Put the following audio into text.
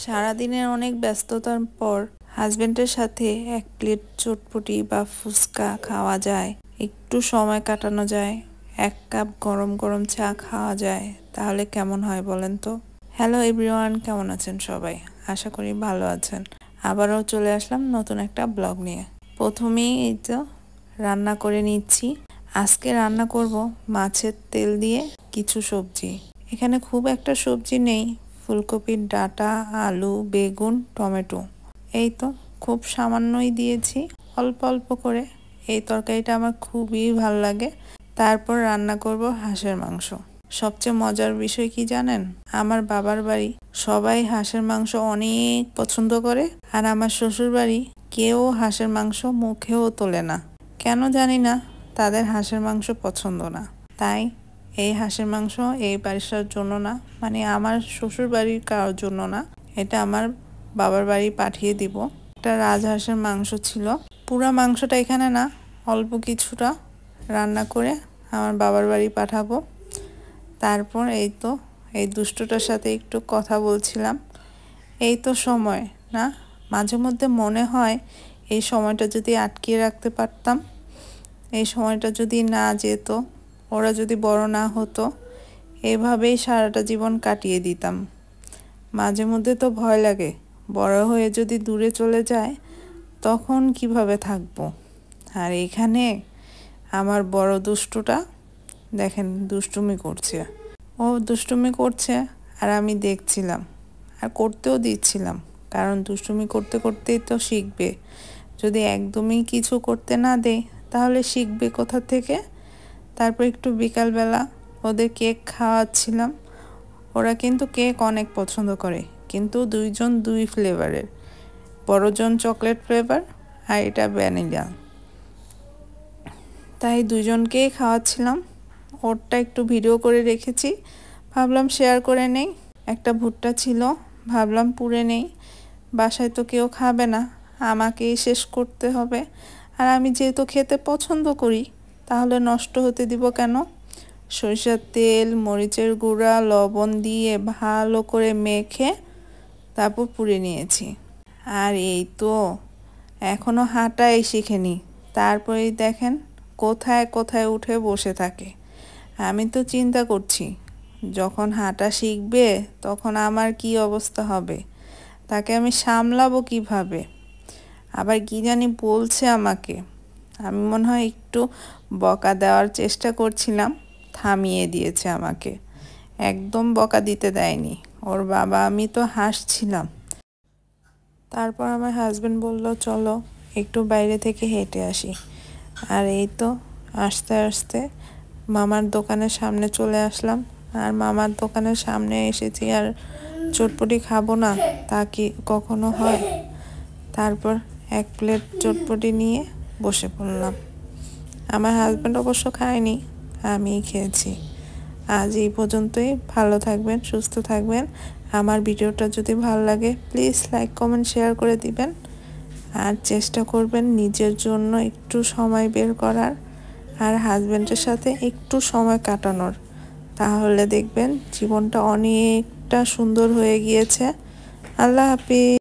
সারাদিনের অনেক ব্যস্ততার পর হাজবেন্ডের সাথে এক প্লেট চটপটি বা ফুচকা খাওয়া যায়, একটু সময় কাটানো যায়, এক কাপ গরম গরম চা খাওয়া যায়, তাহলে কেমন হয় বলেন তো? হ্যালো এভরিওয়ান, কেমন আছেন সবাই? আশা করি ভালো আছেন। আবারও চলে আসলাম নতুন একটা ব্লগ নিয়ে। প্রথমেই এই তো রান্না করে নিচ্ছি। আজকে রান্না করব মাছের তেল দিয়ে কিছু সবজি। এখানে খুব একটা সবজি নেই, ফুলকপির ডাঁটা, আলু, বেগুন, টমেটো, এই তো খুব সামান্যই দিয়েছি, অল্প অল্প করে। এই তরকারিটা আমার খুবই ভালো লাগে। তারপর রান্না করব হাঁসের মাংস। সবচেয়ে মজার বিষয় কি জানেন? আমার বাবার বাড়ি সবাই হাঁসের মাংস অনেক পছন্দ করে, আর আমার শ্বশুর বাড়ি কেউ হাঁসের মাংস মুখেও তোলে না। কেন জানি না, তাদের হাঁসের মাংস পছন্দ না। তাই এই হাঁসের মাংস এই বাড়ির জন্য না, মানে আমার শ্বশুর বাড়ির কারোর জন্য না, এটা আমার বাবার বাড়ি পাঠিয়ে দিব। একটা রাজহাঁসের মাংস ছিল, পুরা মাংসটা এখানে না, অল্প কিছুটা রান্না করে আমার বাবার বাড়ি পাঠাবো। তারপর এই তো এই দুষ্টটার সাথে একটু কথা বলছিলাম। এই তো সময় না, মাঝে মধ্যে মনে হয় এই সময়টা যদি আটকিয়ে রাখতে পারতাম, এই সময়টা যদি না যেত, ওরা যদি বড় না হতো, এভাবেই সারাটা জীবন কাটিয়ে দিতাম। মাঝে মধ্যে তো ভয় লাগে, বড় হয়ে যদি দূরে চলে যায় তখন কিভাবে থাকবো। আর এখানে আমার বড় দুষ্টুটা দেখেন দুষ্টুমি করছে, ও দুষ্টুমি করছে আর আমি দেখছিলাম আর করতেও দিচ্ছিলাম, কারণ দুষ্টুমি করতে করতেই তো শিখবে। যদি একদমই কিছু করতে না দেয় তাহলে শিখবে কোথা থেকে? তারপর একটু বিকালবেলা ওদের কেক খাওয়াচ্ছিলাম। ওরা কিন্তু কেক অনেক পছন্দ করে, কিন্তু দুইজন দুই ফ্লেভারের, বড়জন চকলেট ফ্লেভার আর এটা ভ্যানিলা। তাই দুজনকেই খাওয়াচ্ছিলাম। ওরটা একটু ভিডিও করে রেখেছি, ভাবলাম শেয়ার করে নেই। একটা ভুট্টা ছিল, ভাবলাম পুড়ে নেই, বাসায় তো কেউ খাবে না, আমাকেই শেষ করতে হবে। আর আমি যেহেতু খেতে পছন্দ করি, তাহলে নষ্ট হতে দিব কেন? সরিষার তেল, মরিচের গুঁড়া, লবণ দিয়ে ভালো করে মেখে তারপর পুড়ে নিয়েছি। আর এই তো এখনো হাঁটাই শিখেনি, তারপরেই দেখেন কোথায় কোথায় উঠে বসে থাকে। আমি তো চিন্তা করছি যখন হাঁটা শিখবে তখন আমার কি অবস্থা হবে, তাকে আমি সামলাবো কিভাবে? আবার কি জানি বলছে আমাকে, আমি মনে হয় একটু বকা দেওয়ার চেষ্টা করছিলাম, থামিয়ে দিয়েছে আমাকে। একদম বকা দিতে দেয়নি ওর বাবা, আমি তো হাসছিলাম। তারপর আমার হাজবেন্ড বলল চলো একটু বাইরে থেকে হেঁটে আসি। আর এই তো আস্তে আস্তে মামার দোকানের সামনে চলে আসলাম। আর মামার দোকানের সামনে এসেছি আর চটপটি খাবো না তা কি কখনো হয়? তারপর এক প্লেট চটপটি নিয়ে বসে পড়লাম। আমার হাজব্যান্ড অবশ্য খায়নি, আমিই খেয়েছি। আজ এই পর্যন্তই। ভালো থাকবেন, সুস্থ থাকবেন। আমার ভিডিওটা যদি ভালো লাগে প্লিজ লাইক, কমেন্ট, শেয়ার করে দিবেন। আর চেষ্টা করবেন নিজের জন্য একটু সময় বের করার, আর হাজব্যান্ডের সাথে একটু সময় কাটানোর, তাহলে দেখবেন জীবনটা অনেকটা সুন্দর হয়ে গিয়েছে। আল্লাহ হাফিজ।